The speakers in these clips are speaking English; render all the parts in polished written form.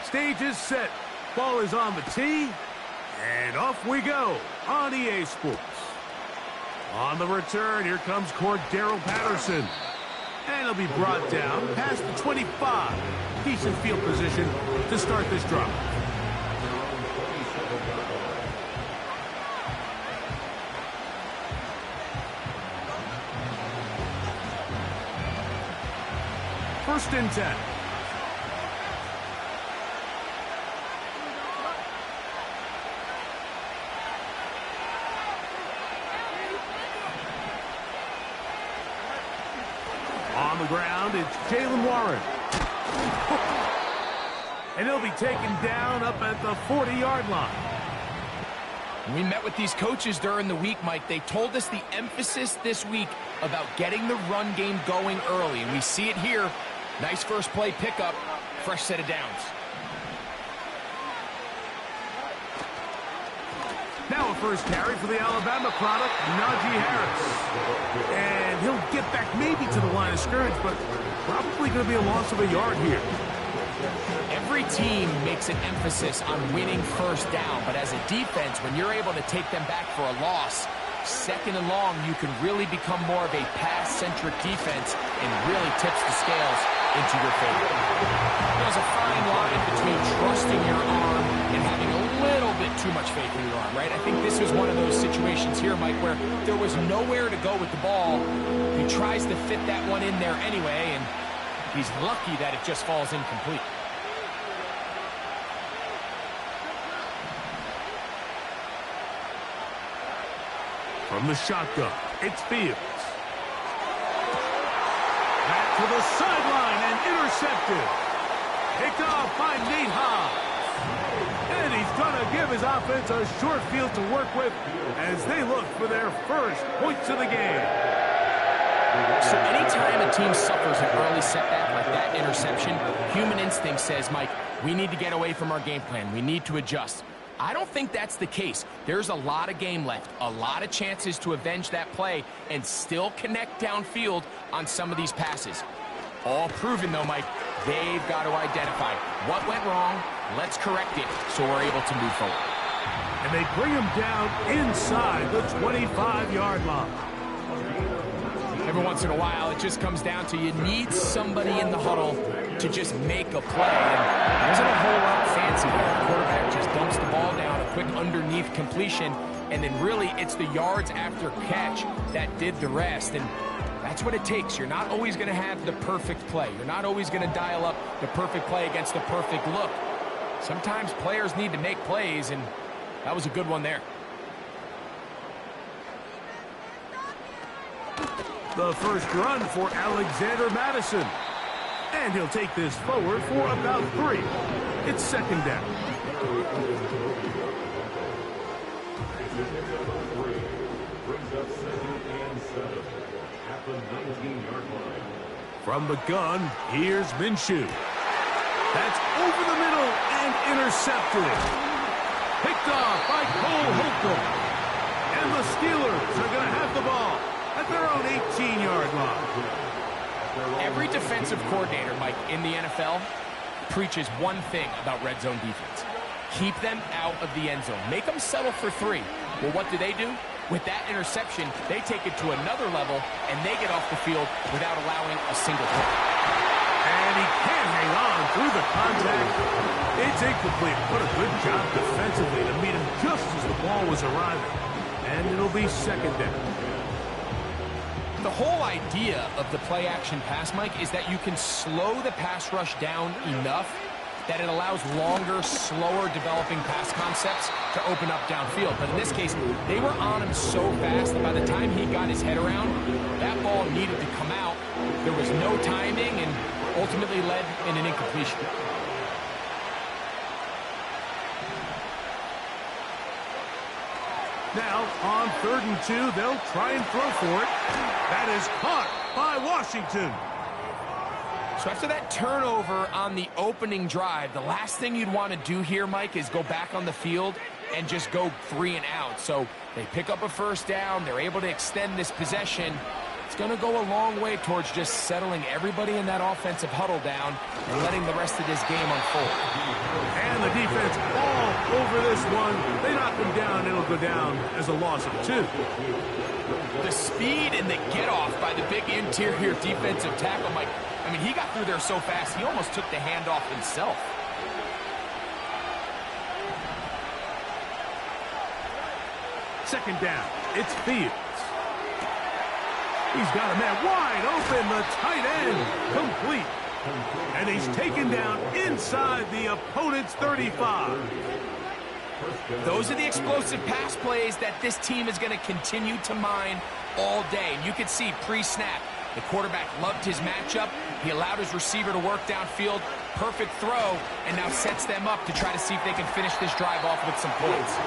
Stage is set. Ball is on the tee. And off we go on EA Sports. On the return, here comes Cordero Patterson. And he'll be brought down past the 25. Decent field position to start this drive. First and 10. On the ground, it's Jalen Warren. And he'll be taken down up at the 40-yard line. We met with these coaches during the week, Mike. They told us the emphasis this week about getting the run game going early. And we see it here. Nice first play pickup. Fresh set of downs. Now a first carry for the Alabama product, Najee Harris. And he'll get back maybe to the line of scrimmage, but probably going to be a loss of a yard here. Every team makes an emphasis on winning first down, but as a defense, when you're able to take them back for a loss, second and long, you can really become more of a pass-centric defense and really tips the scales into your favor. There's a fine line between trusting your arm and having a little bit too much faith in your arm, right? I think this was one of those situations here, Mike, where there was nowhere to go with the ball. He tries to fit that one in there anyway, and he's lucky that it just falls incomplete. From the shotgun, it's Fields. Back to the sideline and intercepted. Picked off by Nate Hobbs. And he's going to give his offense a short field to work with as they look for their first points of the game. So anytime a team suffers an early setback like that interception, human instinct says, Mike, we need to get away from our game plan. We need to adjust. I don't think that's the case. There's a lot of game left, a lot of chances to avenge that play and still connect downfield on some of these passes. All proven, though, Mike, they've got to identify what went wrong, let's correct it so we're able to move forward. And they bring him down inside the 25-yard line. Every once in a while, it just comes down to you need somebody in the huddle to just make a play. And there isn't a whole lot fancy there. The quarterback just dumps the ball down, a quick underneath completion, and then really it's the yards after catch that did the rest. And that's what it takes. You're not always going to have the perfect play. You're not always going to dial up the perfect play against the perfect look. Sometimes players need to make plays, and that was a good one there. The first run for Alexander Madison. And he'll take this forward for about 3. It's second down. From the gun, here's Minshew. That's over the middle and intercepted. Picked off by Cole Holcomb. And the Steelers are going to have the ball at their own 18-yard line. Every defensive coordinator, Mike, in the NFL preaches one thing about red zone defense. Keep them out of the end zone. Make them settle for 3. Well, what do? With that interception, they take it to another level, and they get off the field without allowing a single hit. And he can't hang on through the contact. It's incomplete. What a good job defensively to meet him just as the ball was arriving. And it'll be second down. The whole idea of the play-action pass, Mike, is that you can slow the pass rush down enough that it allows longer, slower developing pass concepts to open up downfield. But in this case, they were on him so fast that by the time he got his head around, that ball needed to come out. There was no timing and ultimately led in an incompletion. Now, on 3rd and 2, they'll try and throw for it. That is caught by Washington. So after that turnover on the opening drive, the last thing you'd want to do here, Mike, is go back on the field and just go 3 and out. So they pick up a first down. They're able to extend this possession. It's going to go a long way towards just settling everybody in that offensive huddle down and letting the rest of this game unfold. And the defense all over this one. They knock him down, it'll go down as a loss of 2. The speed and the get-off by the big interior defensive tackle, Mike. I mean, he got through there so fast, he almost took the handoff himself. Second down, it's Fields. He's got a man wide open, the tight end, complete. And he's taken down inside the opponent's 35. Those are the explosive pass plays that this team is going to continue to mine all day. And you can see pre-snap, the quarterback loved his matchup. He allowed his receiver to work downfield. Perfect throw, and now sets them up to try to see if they can finish this drive off with some points.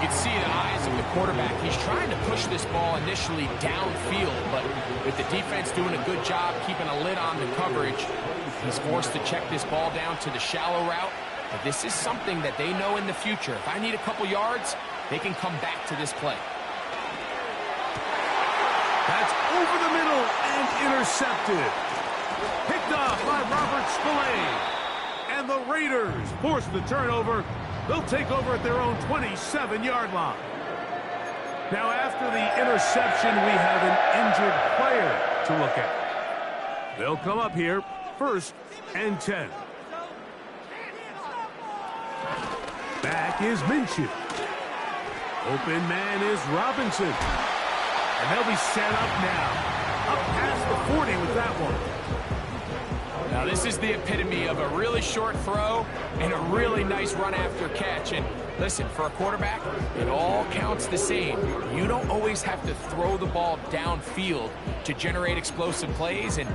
You can see the eyes of the quarterback. He's trying to push this ball initially downfield, but with the defense doing a good job keeping a lid on the coverage, he's forced to check this ball down to the shallow route. But this is something that they know in the future. If I need a couple yards, they can come back to this play. That's over the middle and intercepted. Picked off by Robert Spillane. And the Raiders force the turnover. They'll take over at their own 27-yard line. Now, after the interception, we have an injured player to look at. They'll come up here, 1st and 10. Back is Minshew. Open man is Robinson. And they'll be set up now. Up past the 40 with that one. Now, this is the epitome of a really short throw and a really nice run after catch. And listen, for a quarterback, it all counts the same. You don't always have to throw the ball downfield to generate explosive plays, and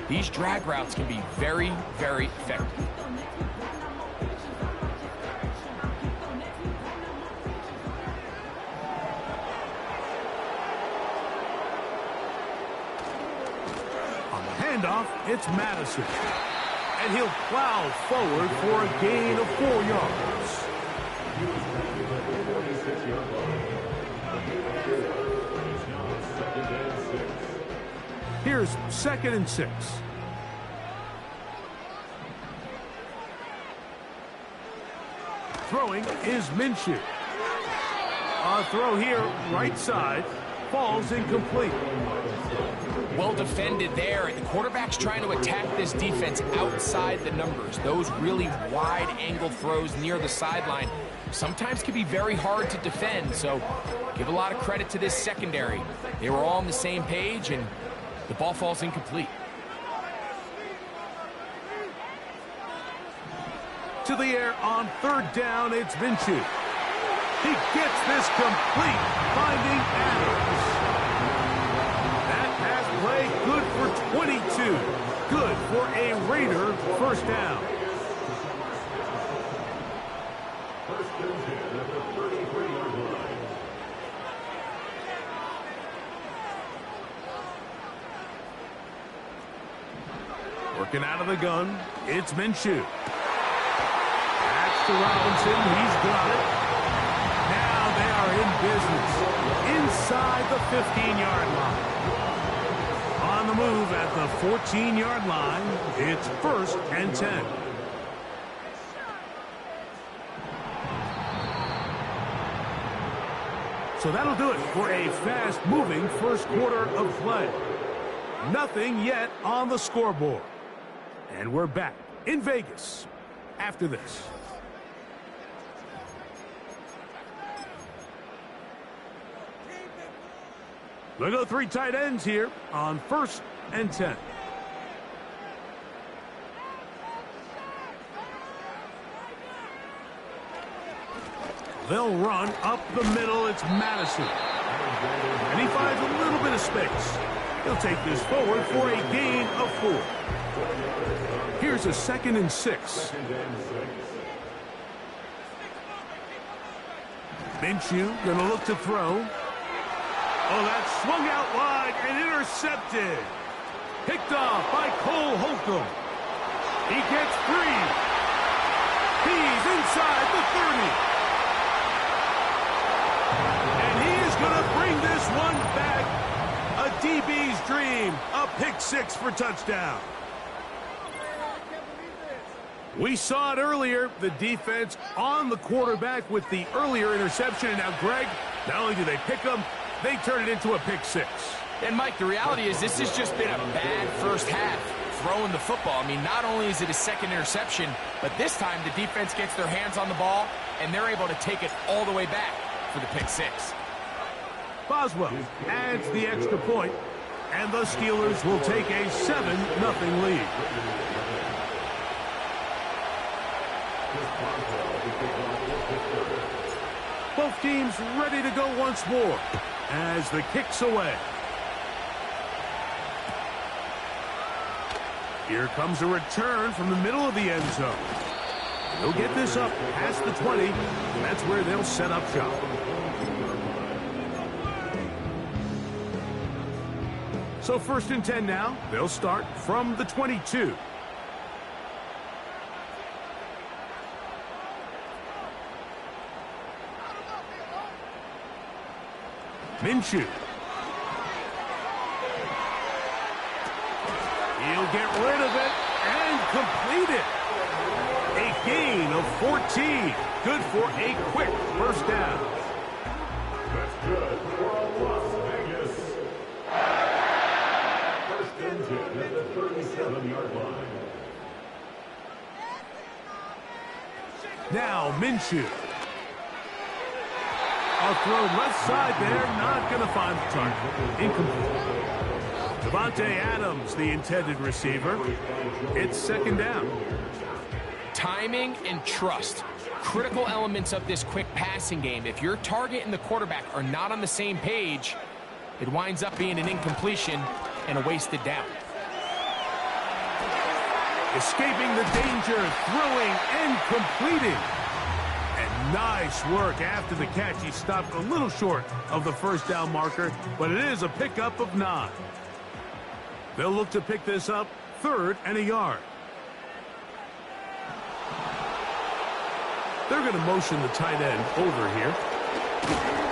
these drag routes can be very, very effective. Handoff, it's Madison. And he'll plow forward for a gain of 4 yards. Here's 2nd and 6. Throwing is Minshew. A throw here, right side, falls incomplete. Well defended there. The quarterback's trying to attack this defense outside the numbers. Those really wide angle throws near the sideline sometimes can be very hard to defend, so give a lot of credit to this secondary. They were all on the same page, and the ball falls incomplete. To the air on 3rd down, it's Minshew. He gets this complete, finding Adams. Play good for 22. Good for a Raider 1st down. Working out of the gun, it's Minshew. That's to Robinson. He's got it. Now they are in business inside the 15-yard line. On the move at the 14-yard line, it's 1st and 10. So that'll do it for a fast-moving first quarter of play. Nothing yet on the scoreboard. And we're back in Vegas after this. They'll go 3 tight ends here on 1st and 10. They'll run up the middle. It's Madison. And he finds a little bit of space. He'll take this forward for a gain of 4. Here's a 2nd and 6. Minshew going to look to throw. Oh, that's swung out wide and intercepted. Picked off by Cole Holcomb. He gets free. He's inside the 30. And he is going to bring this one back. A DB's dream, a pick six for touchdown. We saw it earlier, the defense on the quarterback with the earlier interception. And now, Greg, not only do they pick them, they turn it into a pick six. And, Mike, the reality is this has just been a bad first half throwing the football. I mean, not only is it a second interception, but this time the defense gets their hands on the ball, and they're able to take it all the way back for the pick six. Boswell adds the extra point, and the Steelers will take a 7-0 lead. Both teams ready to go once more as the kick's away. Here comes a return from the middle of the end zone. They'll get this up past the 20, and that's where they'll set up shop. So 1st and 10 now. They'll start from the 22. Minshew. He'll get rid of it and complete it. A gain of 14. Good for a quick first down. That's good for Las Vegas. First and 10 at the 37-yard line. Now Minshew. A throw left side there, not going to find the target. Incomplete. Devontae Adams, the intended receiver. It's second down. Timing and trust, critical elements of this quick passing game. If your target and the quarterback are not on the same page, it winds up being an incompletion and a wasted down. Escaping the danger, throwing and completing. And nice work after the catch. He stopped a little short of the first down marker, but it is a pickup of 9. They'll look to pick this up 3rd and a yard. They're going to motion the tight end over here.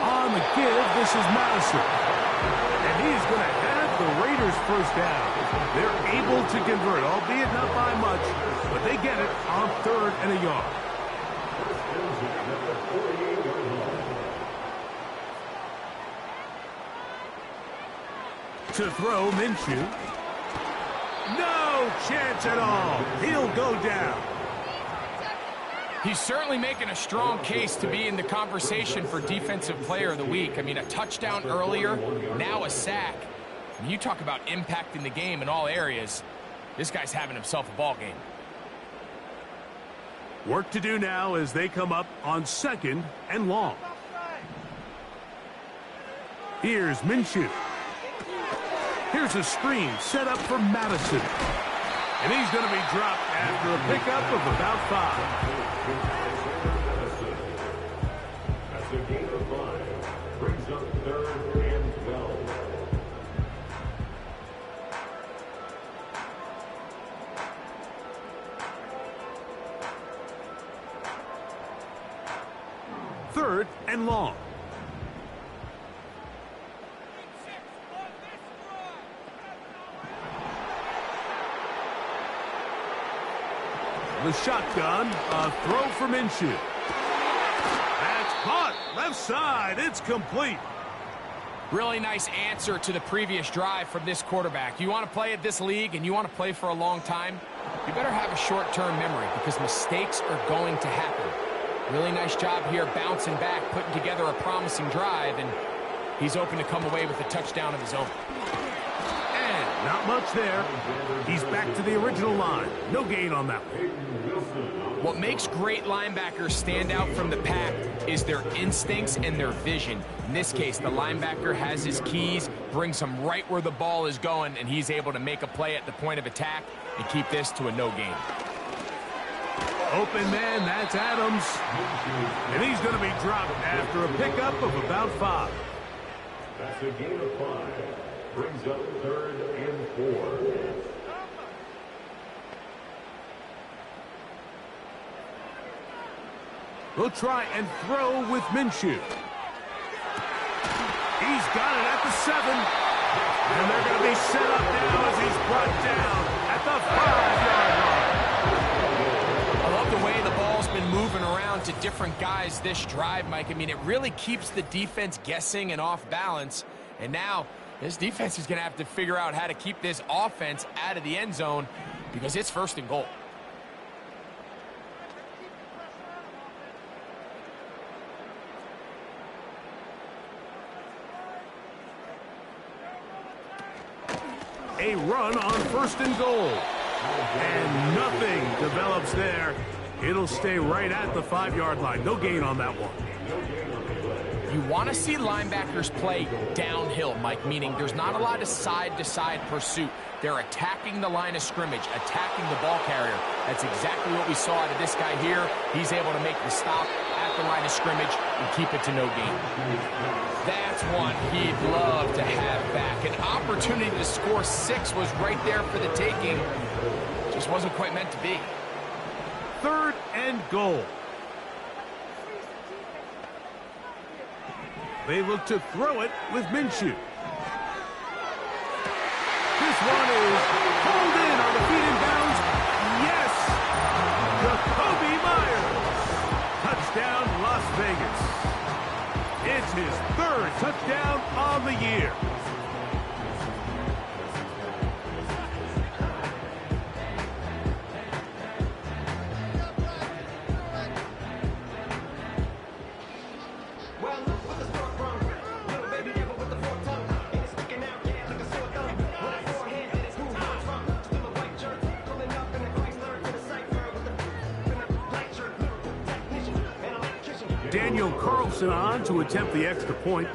On the give, this is Madison. And he's going to have the Raiders first down. They're able to convert, albeit not by much, but they get it on 3rd and a yard. To throw, Minshew. No chance at all. He'll go down. He's certainly making a strong case to be in the conversation for Defensive Player of the Week. I mean, a touchdown earlier, now a sack. And you talk about impacting the game in all areas. This guy's having himself a ball game. Work to do now as they come up on 2nd and long. Here's Minshew. Here's a screen set up for Madison. And he's going to be dropped after a pickup of about 5. That's a gain of 5. Brings up 3rd and 12. Third and long. The shotgun, a throw for Minshew. That's caught, left side, it's complete. Really nice answer to the previous drive from this quarterback. You want to play at this league and you want to play for a long time, you better have a short-term memory because mistakes are going to happen. Really nice job here bouncing back, putting together a promising drive, and he's open to come away with a touchdown of his own. And not much there. He's back to the original line. No gain on that one. What makes great linebackers stand out from the pack is their instincts and their vision. In this case, the linebacker has his keys, brings him right where the ball is going, and he's able to make a play at the point of attack and keep this to a no gain. Open man, that's Adams. And he's going to be dropped after a pickup of about 5. That's a gain of 5. Brings up 3rd and 4. We'll try and throw with Minshew. He's got it at the 7. And they're going to be set up now as he's brought down at the 5-yard line. I love the way the ball's been moving around to different guys this drive, Mike. I mean, it really keeps the defense guessing and off balance. And now this defense is going to have to figure out how to keep this offense out of the end zone because it's 1st and goal. A run on 1st and goal. And nothing develops there. It'll stay right at the 5-yard line. No gain on that one. You want to see linebackers play downhill, Mike, meaning there's not a lot of side-to-side pursuit. They're attacking the line of scrimmage, attacking the ball carrier. That's exactly what we saw out of this guy here. He's able to make the stop at the line of scrimmage and keep it to no gain. That's one he'd love to have back. An opportunity to score 6 was right there for the taking. Just wasn't quite meant to be. 3rd and goal. They look to throw it with Minshew. This one is pulled in on the feet in bounds. Yes! Jacoby Myers. Touchdown, Las Vegas. It's his 3rd touchdown on the year. Daniel Carlson on to attempt the extra point.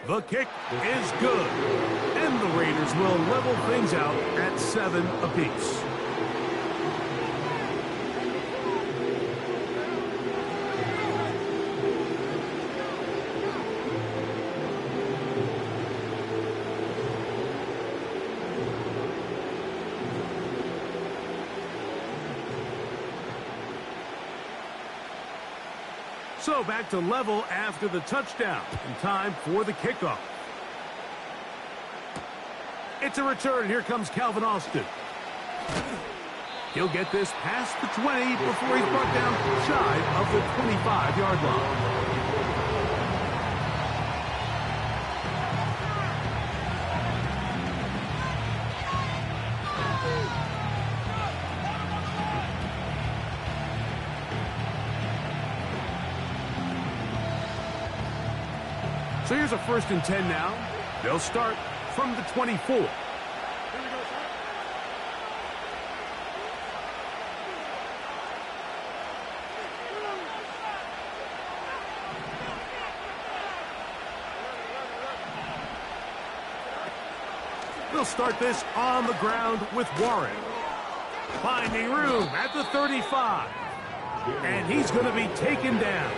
The kick is good. And the Raiders will level things out at 7 apiece. So back to level after the touchdown. And time for the kickoff. It's a return. Here comes Calvin Austin. He'll get this past the 20 before he's brought down shy of the 25-yard line. So here's a 1st and 10 now. They'll start from the 24. They'll start this on the ground with Warren. Finding room at the 35. And he's going to be taken down.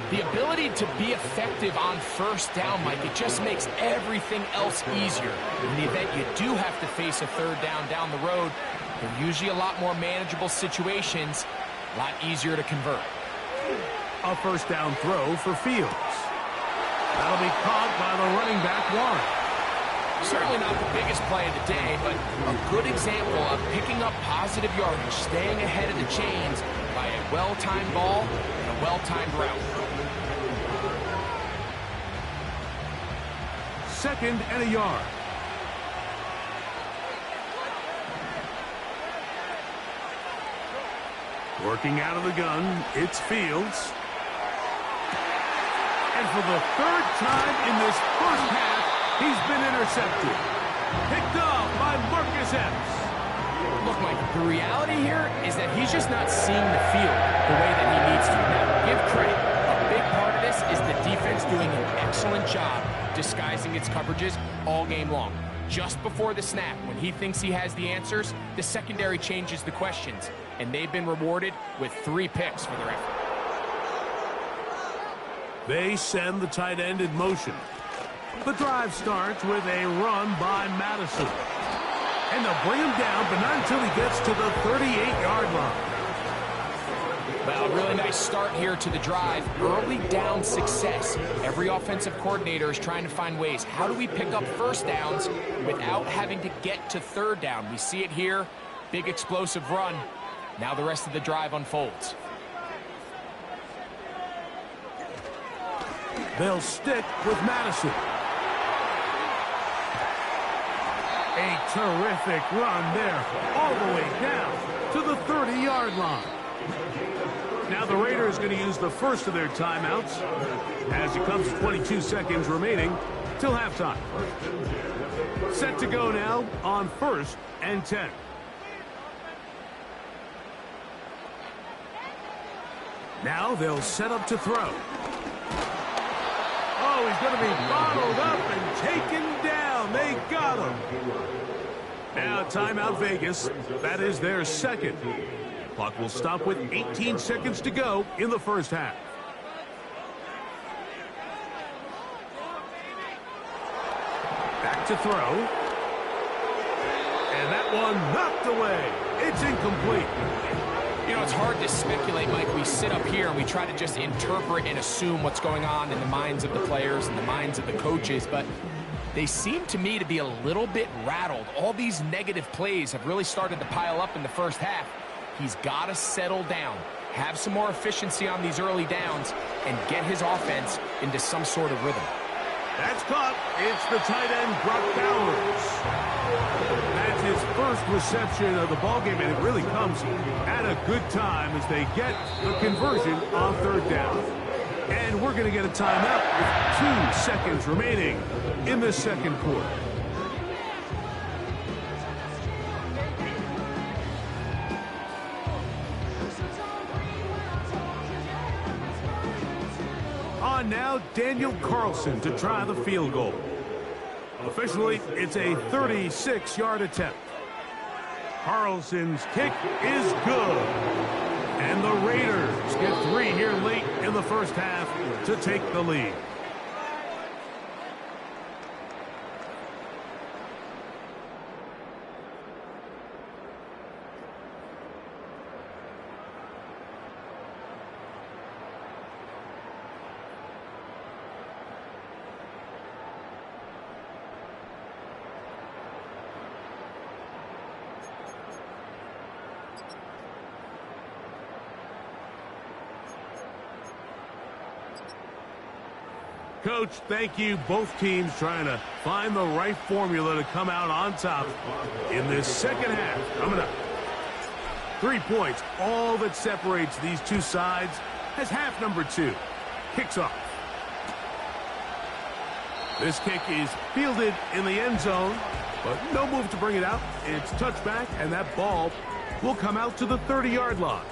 The ability to be effective on 1st down, Mike, it just makes everything else easier. In the event you do have to face a 3rd down the road, they're usually a lot more manageable situations, a lot easier to convert. A 1st down throw for Fields. That'll be caught by the running back, Warren. Certainly not the biggest play of the day, but a good example of picking up positive yardage, staying ahead of the chains by a well-timed ball and a well-timed route. 2nd and a yard. Working out of the gun, it's Fields. And for the 3rd time in this 1st half, he's been intercepted. Picked off by Marcus Epps. Look, Mike, the reality here is that he's just not seeing the field the way that he needs to. Now, give credit. A big part of this is the defense doing an excellent job disguising its coverages all game long. Just before the snap, when he thinks he has the answers, the secondary changes the questions, and they've been rewarded with 3 picks for their effort. They send the tight end in motion. The drive starts with a run by Madison. And they'll bring him down, but not until he gets to the 38-yard line. Well, a really nice start here to the drive. Early down success. Every offensive coordinator is trying to find ways. How do we pick up first downs without having to get to third down? We see it here. Big explosive run. Now the rest of the drive unfolds. They'll stick with Madison. A terrific run there, all the way down to the 30-yard line. Now the Raiders going to use the first of their timeouts as it comes to 22 seconds remaining till halftime. Set to go now on 1st and 10. Now they'll set up to throw. Oh, he's going to be bottled up and taken down. They got him. Now timeout Vegas. That is their second. Clock will stop with 18 seconds to go in the first half. Back to throw. And that one knocked away. It's incomplete. You know, it's hard to speculate, Mike. We sit up here and we try to just interpret and assume what's going on in the minds of the players and the minds of the coaches, but they seem to me to be a little bit rattled. All these negative plays have really started to pile up in the first half. He's got to settle down, have some more efficiency on these early downs, and get his offense into some sort of rhythm. That's caught. It's the tight end, Brock Bowers. That's his first reception of the ballgame, and it really comes at a good time as they get the conversion on third down. And we're going to get a timeout with 2 seconds remaining in the second quarter. On now, Daniel Carlson to try the field goal. Officially, it's a 36-yard attempt. Carlson's kick is good. And the Raiders get 3 here late in the first half to take the lead. Coach, thank you. Both teams trying to find the right formula to come out on top in this second half. Coming up. 3 points, all that separates these two sides as half number 2 kicks off. This kick is fielded in the end zone, but no move to bring it out. It's touchback, and that ball will come out to the 30-yard line.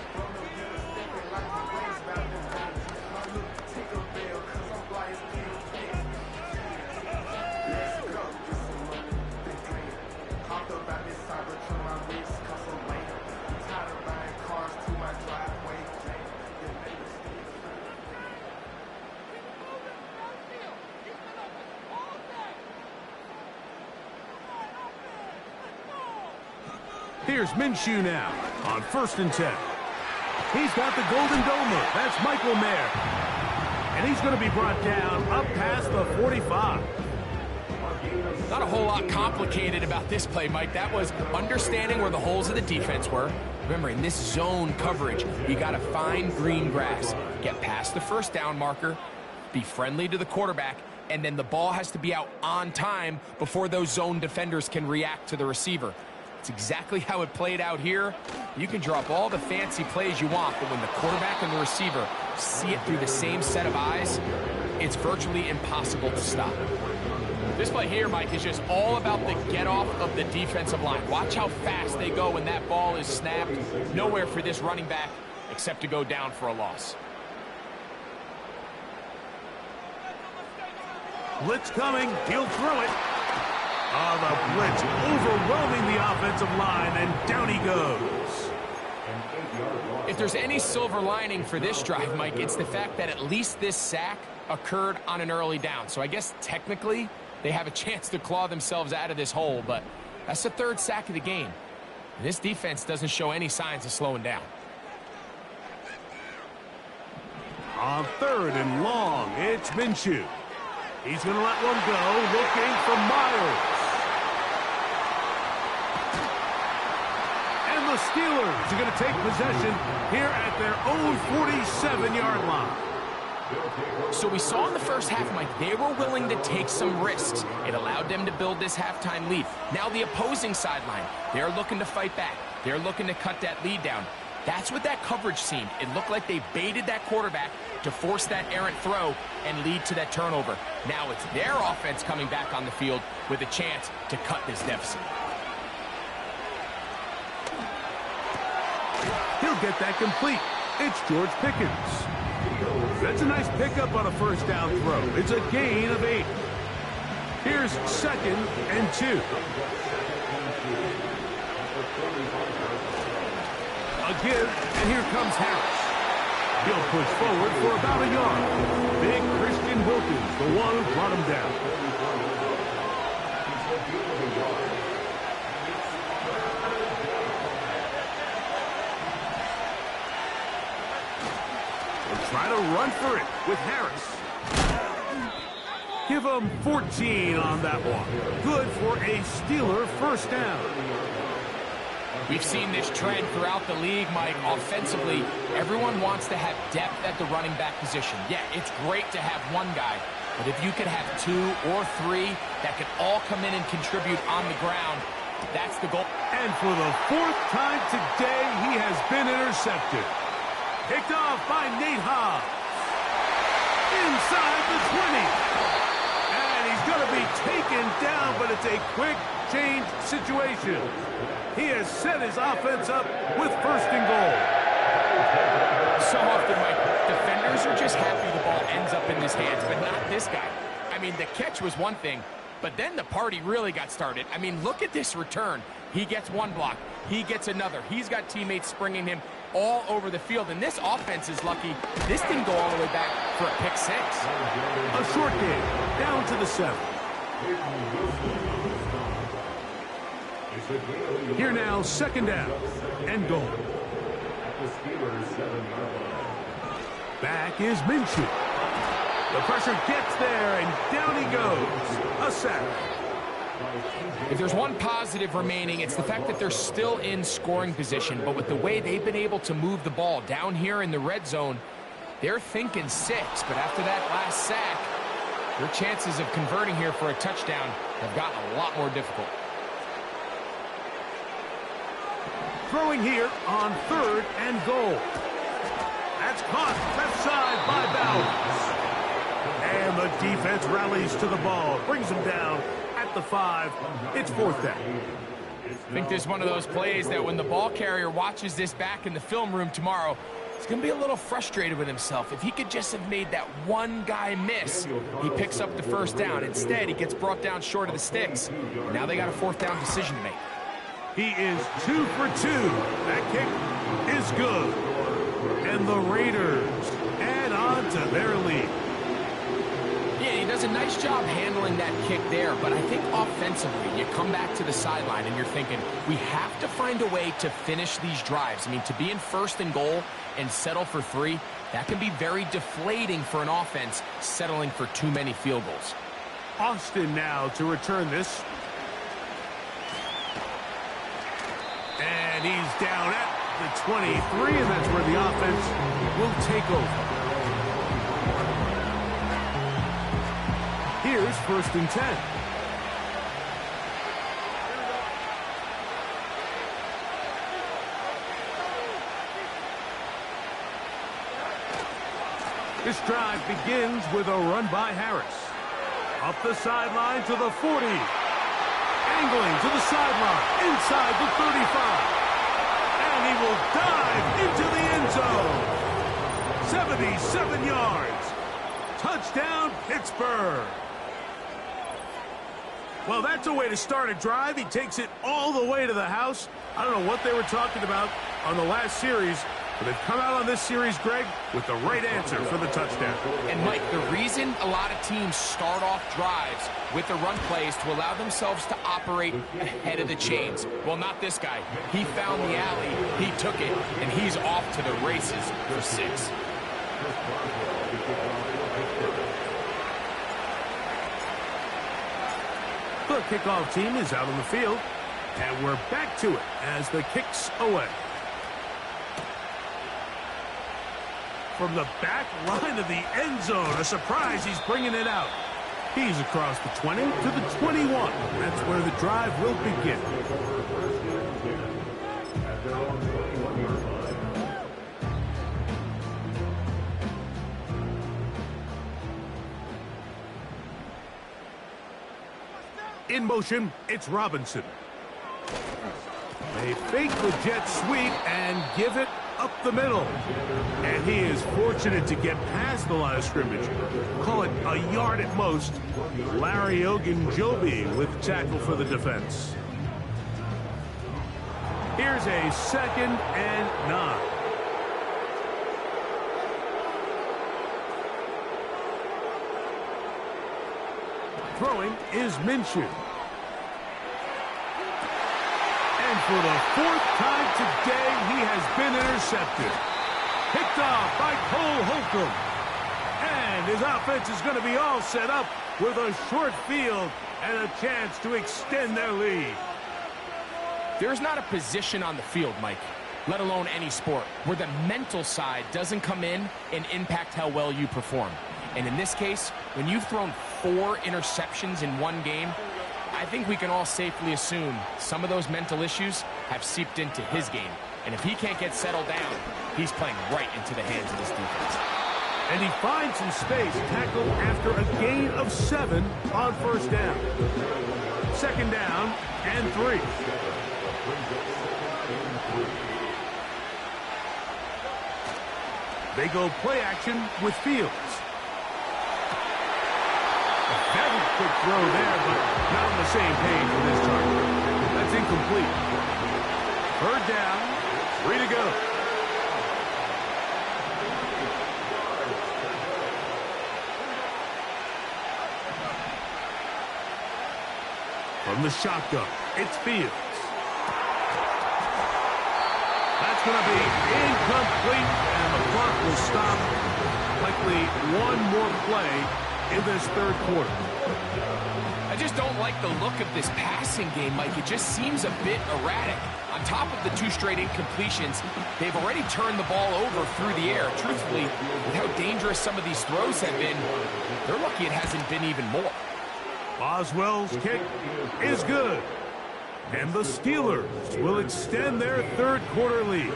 Here's Minshew now on 1st and 10. He's got the golden domer. That's Michael Mayer. And he's going to be brought down up past the 45. Not a whole lot complicated about this play, Mike. That was understanding where the holes of the defense were. Remember, in this zone coverage, you got to find green grass, get past the first down marker, be friendly to the quarterback, and then the ball has to be out on time before those zone defenders can react to the receiver. It's exactly how it played out here. You can drop all the fancy plays you want, but when the quarterback and the receiver see it through the same set of eyes, it's virtually impossible to stop. This play here, Mike, is just all about the get-off of the defensive line. Watch how fast they go when that ball is snapped. Nowhere for this running back except to go down for a loss. Blitz coming. He'll throw it. Oh, the blitz overwhelming the offensive line, and down he goes. If there's any silver lining for this drive, Mike, it's the fact that at least this sack occurred on an early down. So I guess technically they have a chance to claw themselves out of this hole, but that's the 3rd sack of the game. And this defense doesn't show any signs of slowing down. On 3rd and long, it's Minshew. He's going to let one go, looking for Miles. And the Steelers are going to take possession here at their own 47-yard line. So we saw in the first half, Mike, they were willing to take some risks. It allowed them to build this halftime lead. Now the opposing sideline, they're looking to fight back. They're looking to cut that lead down. That's what that coverage seemed. It looked like they baited that quarterback to force that errant throw and lead to that turnover. Now it's their offense coming back on the field with a chance to cut this deficit. He'll get that complete. It's George Pickens. That's a nice pickup on a first down throw. It's a gain of 8. Here's 2nd and 2. A give, and here comes Harris. He'll push forward for about a yard. Big Christian Wilkins, the one who brought him down. They'll try to run for it with Harris. Give him 14 on that one. Good for a Steeler first down. We've seen this trend throughout the league, Mike. Offensively, everyone wants to have depth at the running back position. Yeah, it's great to have one guy, but if you could have 2 or 3 that could all come in and contribute on the ground, that's the goal. And for the 4th time today, he has been intercepted. Picked off by Nate Hobbs. Inside the 20. And he's going to be taken down, but it's a quick change situation. He has set his offense up with 1st and goal. So often, Mike, defenders are just happy the ball ends up in his hands, but not this guy. I mean, the catch was one thing, but then the party really got started. I mean, look at this return. He gets one block. He gets another. He's got teammates springing him all over the field, and this offense is lucky this didn't go all the way back for a pick 6. A short game, down to the 7. Here now, 2nd down and goal. Back is Minshew. The pressure gets there, and down he goes. A sack. If there's one positive remaining, it's the fact that they're still in scoring position, but with the way they've been able to move the ball down here in the red zone, they're thinking 6, but after that last sack, their chances of converting here for a touchdown have gotten a lot more difficult. Throwing here on 3rd and goal. That's caught left side by Bowers. And the defense rallies to the ball, brings him down at the 5. It's 4th down. I think this is one of those plays that when the ball carrier watches this back in the film room tomorrow, he's going to be a little frustrated with himself. If he could just have made that one guy miss, he picks up the 1st down. Instead, he gets brought down short of the sticks. And now they got a 4th down decision to make. He is 2 for 2. That kick is good. And the Raiders add on to their lead. Yeah, he does a nice job handling that kick there, but I think offensively, you come back to the sideline and you're thinking, we have to find a way to finish these drives. I mean, to be in 1st and goal and settle for 3, that can be very deflating for an offense settling for too many field goals. Austin now to return this. And he's down at the 23, and that's where the offense will take over. Here's 1st and 10. This drive begins with a run by Harris. Up the sideline to the 40. Angling to the sideline, inside the 35. And he will dive into the end zone. 77 yards. Touchdown, Pittsburgh. Well, that's a way to start a drive. He takes it all the way to the house. I don't know what they were talking about on the last series, but they've come out on this series, Greg, with the right answer for the touchdown. And, Mike, the reason a lot of teams start off drives with the run plays to allow themselves to operate ahead of the chains. Well, not this guy. He found the alley, he took it, and he's off to the races for 6. The kickoff team is out on the field, and we're back to it as the kick's away. From the back line of the end zone, a surprise, he's bringing it out. He's across the 20 to the 21. That's where the drive will begin. In motion, it's Robinson. They fake the jet sweep and give it up the middle. And he is fortunate to get past the line of scrimmage. Call it a yard at most. Larry Ogunjobi with tackle for the defense. Here's a 2nd and 9. Throwing is Minshew. And for the 4th time today, he has been intercepted. Picked off by Cole Holcomb. And his offense is going to be all set up with a short field and a chance to extend their lead. There's not a position on the field, Mike, let alone any sport, where the mental side doesn't come in and impact how well you perform. And in this case, when you've thrown 4 interceptions in one game, I think we can all safely assume some of those mental issues have seeped into his game. And if he can't get settled down, he's playing right into the hands of this defense. And he finds some space, tackled after a gain of 7 on 1st down. 2nd down and 3. They go play action with Fields. Very quick throw there, but not on the same page for this target. That's incomplete. 3rd down, 3 to go. From the shotgun, it's Fields. That's going to be incomplete, and the clock will stop. Likely one more play in this 3rd quarter. I just don't like the look of this passing game, Mike. It just seems a bit erratic. On top of the 2 straight incompletions, they've already turned the ball over through the air. Truthfully, with how dangerous some of these throws have been, they're lucky it hasn't been even more. Boswell's kick is good. And the Steelers will extend their 3rd quarter lead.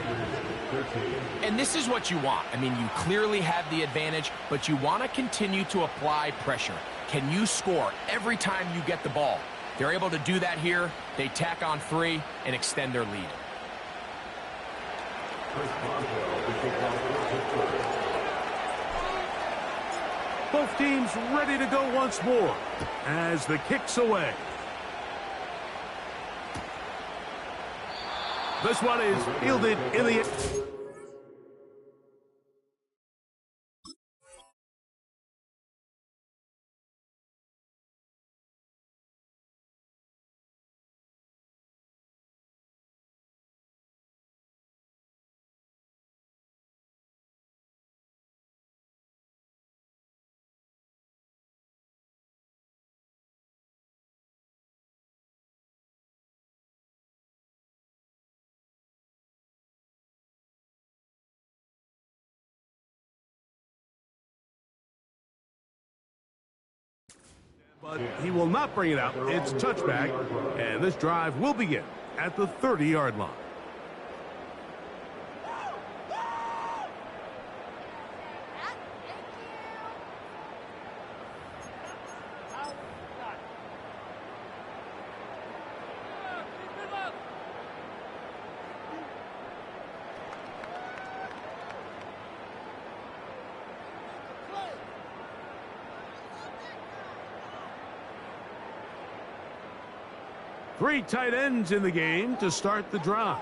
And this is what you want. I mean, you clearly have the advantage, but you want to continue to apply pressure. Can you score every time you get the ball? They're able to do that here. They tack on 3 and extend their lead. Both teams ready to go once more as the kick's away. This one is fielded in the... But he will not bring it out. It's touchback, and this drive will begin at the 30-yard line. Three tight ends in the game to start the drive.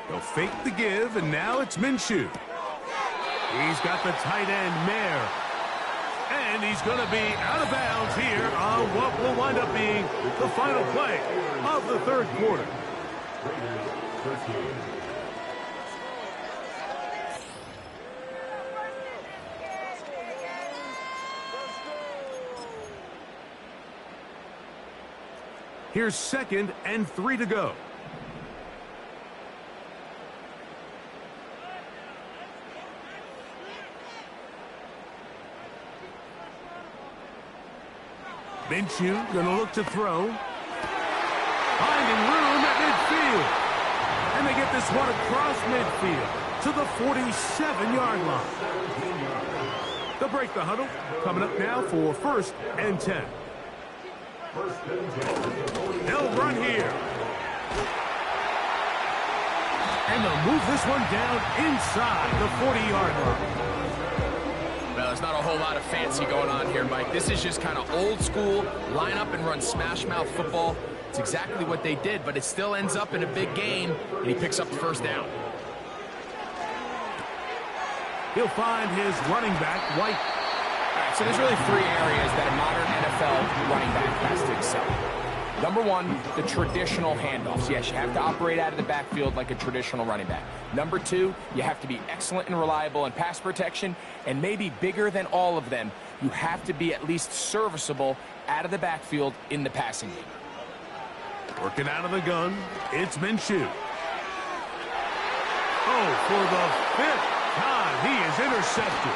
They'll fake the give, and now it's Minshew. He's got the tight end, Mayer. And he's going to be out of bounds here on what will wind up being the final play of the 3rd quarter. Here's 2nd and 3 to go. Minshew going to look to throw. Finding room at midfield. And they get this one across midfield to the 47-yard line. They'll break the huddle. Coming up now for 1st and 10. They'll run here. And they'll move this one down inside the 40-yard line. Well, there's not a whole lot of fancy going on here, Mike. This is just kind of old school, line up and run smash mouth football. It's exactly what they did, but it still ends up in a big game, and he picks up the 1st down. He'll find his running back, White. All right, so there's really 3 areas that a modern NFL running back has to excel. Number 1, the traditional handoffs. Yes, you have to operate out of the backfield like a traditional running back. Number 2, you have to be excellent and reliable in pass protection, and maybe bigger than all of them, you have to be at least serviceable out of the backfield in the passing game. Working out of the gun, it's Minshew. Oh, for the 5th time, he is intercepted.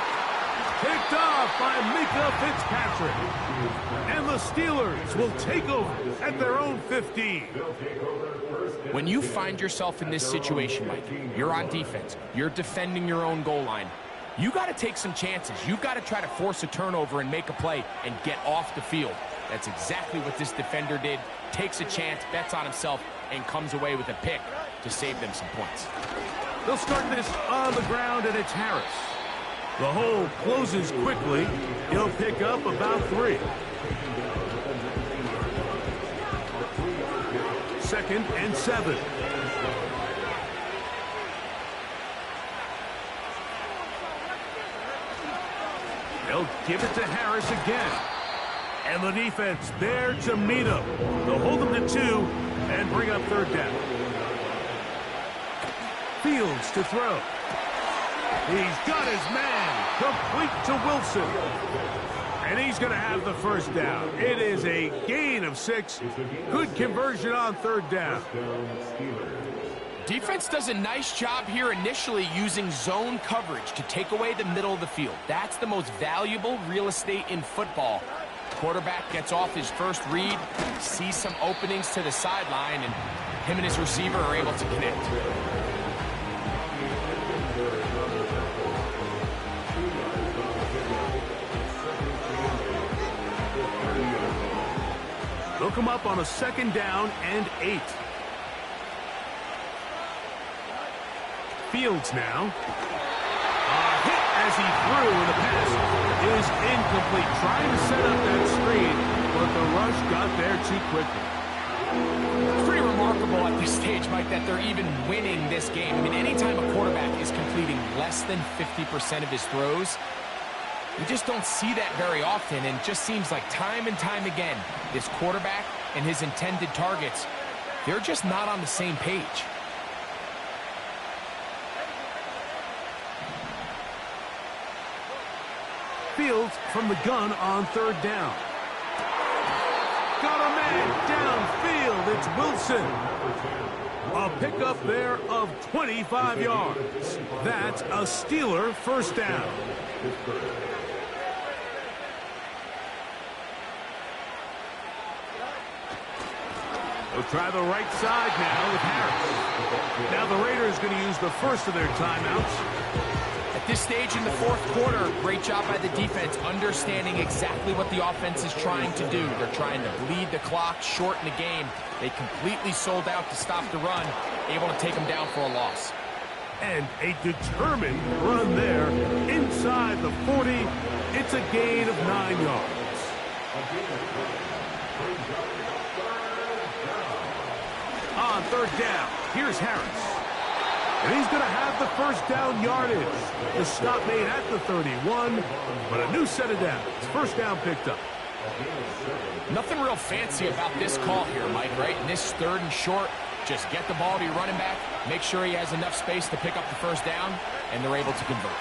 Picked off by Mika Fitzpatrick. And the Steelers will take over at their own 15. When you find yourself in this situation, Mike, you're on defense, you're defending your own goal line, you got to take some chances. You've got to try to force a turnover and make a play and get off the field. That's exactly what this defender did. Takes a chance, bets on himself, and comes away with a pick to save them some points. They'll start this on the ground, and it's Harris. The hole closes quickly. He'll pick up about 3. 2nd and 7. They'll give it to Harris again. And the defense there to meet him. They'll hold him to 2 and bring up 3rd down. Fields to throw. He's got his man complete to Wilson. And he's going to have the 1st down. It is a gain of 6. Good conversion on 3rd down. Defense does a nice job here initially using zone coverage to take away the middle of the field. That's the most valuable real estate in football. Quarterback gets off his first read, sees some openings to the sideline, and him and his receiver are able to connect. They'll come up on a 2nd down and 8. Fields now. A hit as he threw, and the pass is incomplete. Trying to set up that screen, but the rush got there too quickly. It's pretty remarkable at this stage, Mike, that they're even winning this game. I mean, anytime a quarterback is completing less than 50% of his throws, you just don't see that very often, and it just seems like time and time again, this quarterback and his intended targets, they're just not on the same page. Fields from the gun on 3rd down. Got a man downfield. It's Wilson. A pickup there of 25 yards. That's a Steeler 1st down. They'll try the right side now with Harris. Now the Raiders going to use the 1st of their timeouts. At this stage in the 4th quarter, great job by the defense, understanding exactly what the offense is trying to do. They're trying to bleed the clock, shorten the game. They completely sold out to stop the run, able to take them down for a loss. And a determined run there inside the 40. It's a gain of 9 yards. On 3rd down, here's Harris. And he's going to have the 1st down yardage. The stop made at the 31, but a new set of downs. 1st down picked up. Nothing real fancy about this call here, Mike, right? In this 3rd and short, just get the ball to your running back, make sure he has enough space to pick up the 1st down, and they're able to convert.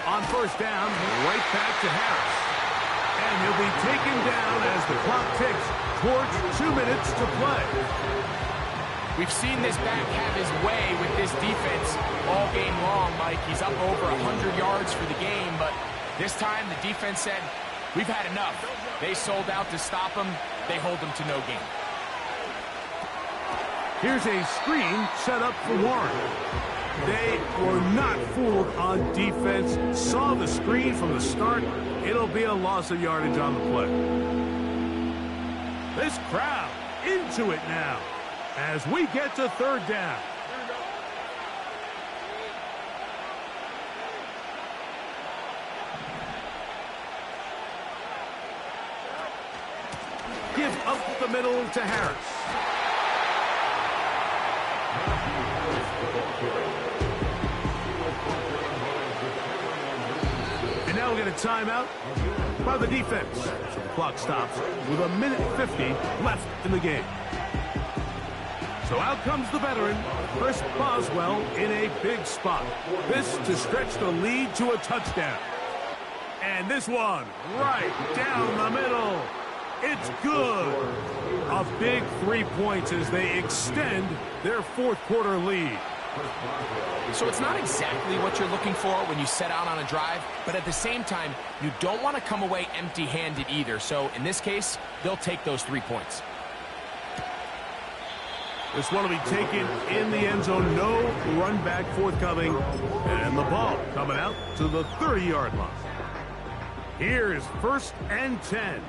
On 1st down, right back to Harris. And he'll be taken down as the clock ticks towards 2 minutes to play. We've seen this back have his way with this defense all game long, Mike. He's up over 100 yards for the game, but this time the defense said, we've had enough. They sold out to stop him. They hold him to no gain. Here's a screen set up for Warren. They were not fooled on defense. Saw the screen from the start. It'll be a loss of yardage on the play. This crowd into it now as we get to third down. Give up the middle to Harris. And now we'll get a timeout by the defense. So the clock stops with 1:50 left in the game. So out comes the veteran, Chris Boswell, in a big spot. This to stretch the lead to a touchdown. And this one right down the middle. It's good. A big 3 points as they extend their fourth quarter lead. So it's not exactly what you're looking for when you set out on a drive, but at the same time, you don't want to come away empty-handed either. So in this case, they'll take those 3 points. This one will be taken in the end zone. No run back forthcoming. And the ball coming out to the 30-yard line. Here's 1st and 10.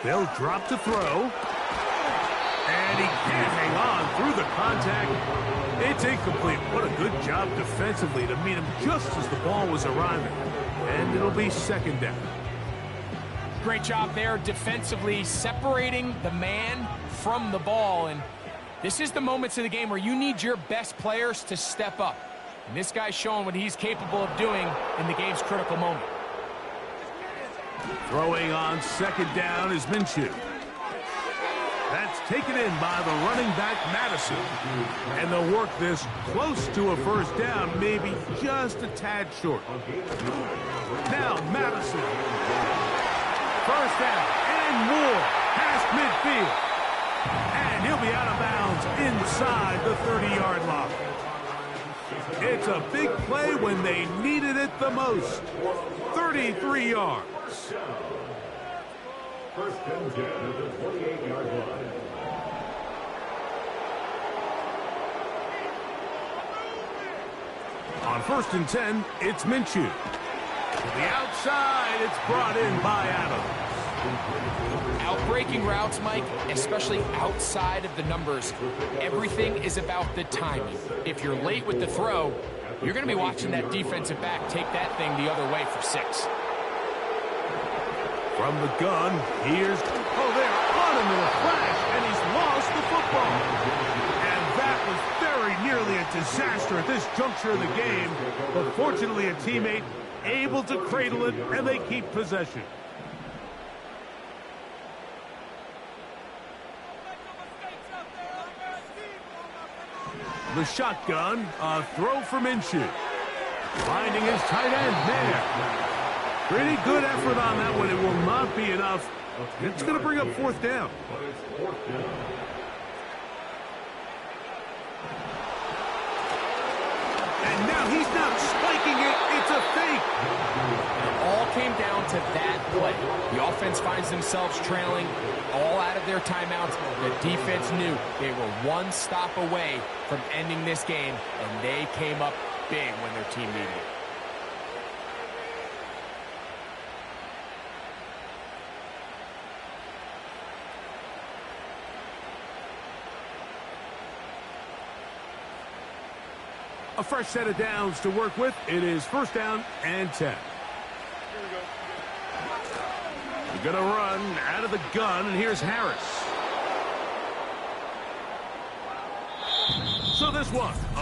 They'll drop to throw. And he can't hang on through the contact. It's incomplete. What a good job defensively to meet him just as the ball was arriving. And it'll be 2nd down. Great job there defensively, separating the man from the ball. And this is the moments of the game where you need your best players to step up. And this guy's showing what he's capable of doing in the game's critical moment. Throwing on 2nd down is Minshew. That's taken in by the running back, Madison. And they'll work this close to a 1st down, maybe just a tad short. Now Madison. 1st down and more past midfield. And he'll be out of bounds inside the 30-yard line. It's a big play when they needed it the most. 33 yards. 1st and 10 at the 28-yard line. On 1st and 10, it's Minshew. To the outside, it's brought in by Adams. Outbreaking routes, Mike, especially outside of the numbers, everything is about the timing. If you're late with the throw, you're going to be watching that defensive back take that thing the other way for 6. From the gun, here's... Oh, they're on him in a flash, and he's lost the football. And that was very nearly a disaster at this juncture of the game. But fortunately, a teammate able to cradle it, and they keep possession. The shotgun, a throw for Minshew. Finding his tight end there. Pretty good effort on that one. It will not be enough. It's going to bring up 4th down. And now he's not spiking it. It's a fake. It all came down to that play. The offense finds themselves trailing, all out of their timeouts. The defense knew they were one stop away from ending this game, and they came up big when their team needed it. A fresh set of downs to work with. It is 1st down and 10. You're going to run out of the gun, and here's Harris. So this one,